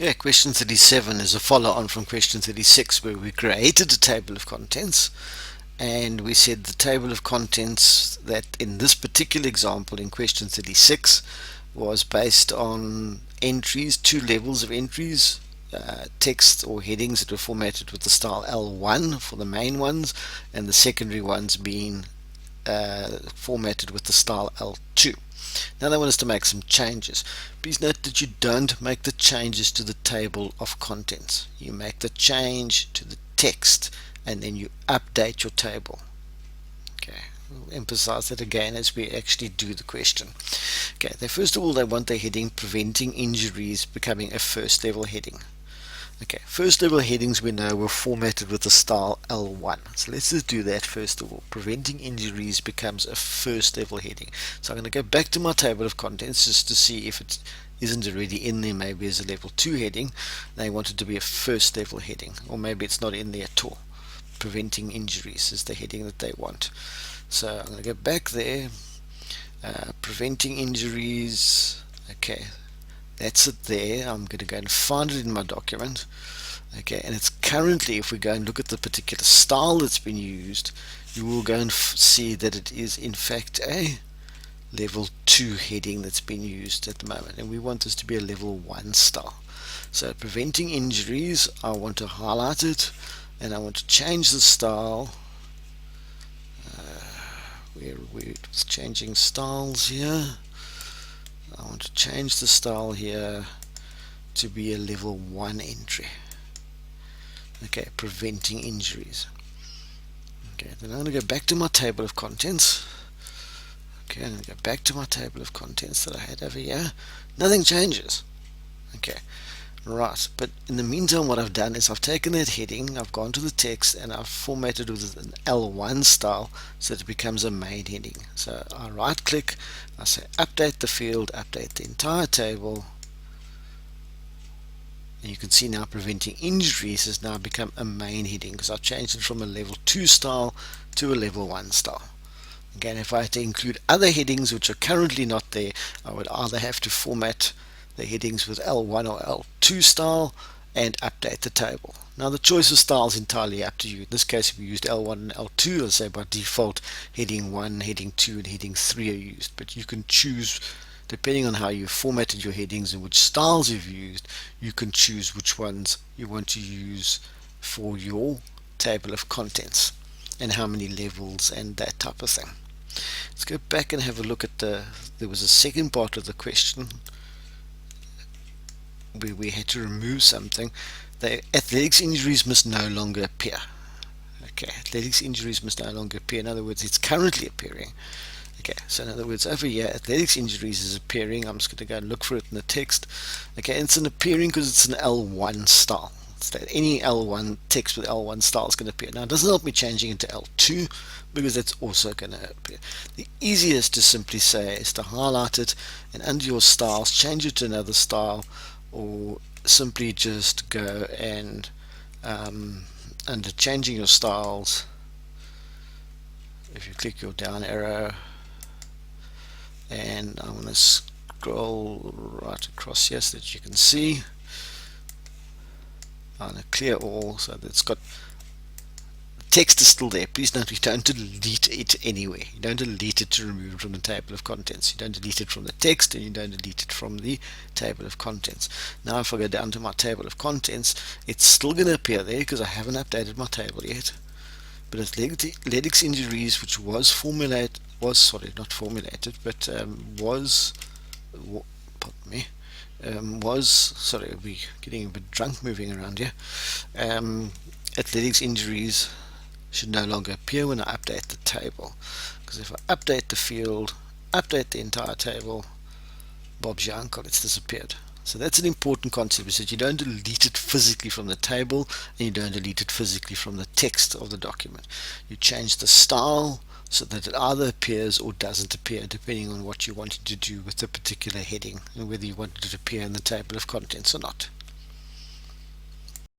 Okay, question 37 is a follow-on from question 36 where we created a table of contents and we said the table of contents that in this particular example in question 36 was based on entries, two levels of entries, text or headings that were formatted with the style L1 for the main ones and the secondary ones being formatted with the style L2. Now they want us to make some changes. Please note that you don't make the changes to the table of contents. You make the change to the text and then you update your table. Okay, we'll emphasize that again as we actually do the question. Okay, first of all they want the heading preventing injuries becoming a first level heading. Okay, first level headings we know were formatted with the style L1. So let's just do that first of all. Preventing injuries becomes a first level heading. So I'm going to go back to my table of contents just to see if it isn't already in there, maybe as a level 2 heading. They want it to be a first level heading, or maybe it's not in there at all. Preventing injuries is the heading that they want. So I'm going to go back there. Preventing injuries. Okay, that's it there. I'm going to go and find it in my document. Okay, and it's currently, if we go and look at the particular style that's been used, you will go and see that it is in fact a level 2 heading that's been used at the moment, and we want this to be a level 1 style. So preventing injuries, I want to highlight it and I want to change the style. We're changing styles here. I want to change the style here to be a level 1 entry. Okay, preventing injuries. Okay, then I'm going to go back to my table of contents. Okay, I'm going to go back to my table of contents that I had over here. Nothing changes. Okay, right, but in the meantime what I've done is I've taken that heading, I've gone to the text and I've formatted with an L1 style so that it becomes a main heading. So I right click, I say update the field, update the entire table, and you can see now preventing injuries has now become a main heading because I've changed it from a level 2 style to a level 1 style. Again, if I had to include other headings which are currently not there, I would either have to format the headings with L1 or L2 style and update the table. Now the choice of style is entirely up to you. In this case, if we used L1 and L2, let's say by default heading 1, heading 2 and heading 3 are used, but you can choose, depending on how you've formatted your headings and which styles you've used, you can choose which ones you want to use for your table of contents and how many levels and that type of thing. Let's go back and have a look at there was a second part of the question where we had to remove something. The athletics injuries must no longer appear. Okay, athletics injuries must no longer appear. In other words, it's currently appearing. Okay, so in other words, over here, athletics injuries is appearing. I'm just going to go and look for it in the text. Okay, and it's an appearing because it's an L1 style. So that any L1 text with L1 style is going to appear. Now, it doesn't help me changing it to L2 because that's also going to appear. The easiest to simply say is to highlight it and under your styles, change it to another style, or simply just go and under changing your styles, if you click your down arrow and I'm going to scroll right across here so that you can see, I'm going to clear all so that it's got text is still there. Please note, you don't delete it anywhere. You don't delete it to remove it from the table of contents. You don't delete it from the text and you don't delete it from the table of contents. Now if I go down to my table of contents, it's still going to appear there because I haven't updated my table yet. But athletics injuries, which was formulated, not formulated, but was, pardon me, sorry, we're getting a bit drunk moving around here. Athletics injuries should no longer appear when I update the table, because if I update the field, update the entire table, Bob's your uncle, it's disappeared. So that's an important concept, is that you don't delete it physically from the table and you don't delete it physically from the text of the document. You change the style so that it either appears or doesn't appear, depending on what you wanted to do with the particular heading and whether you wanted it to appear in the table of contents or not.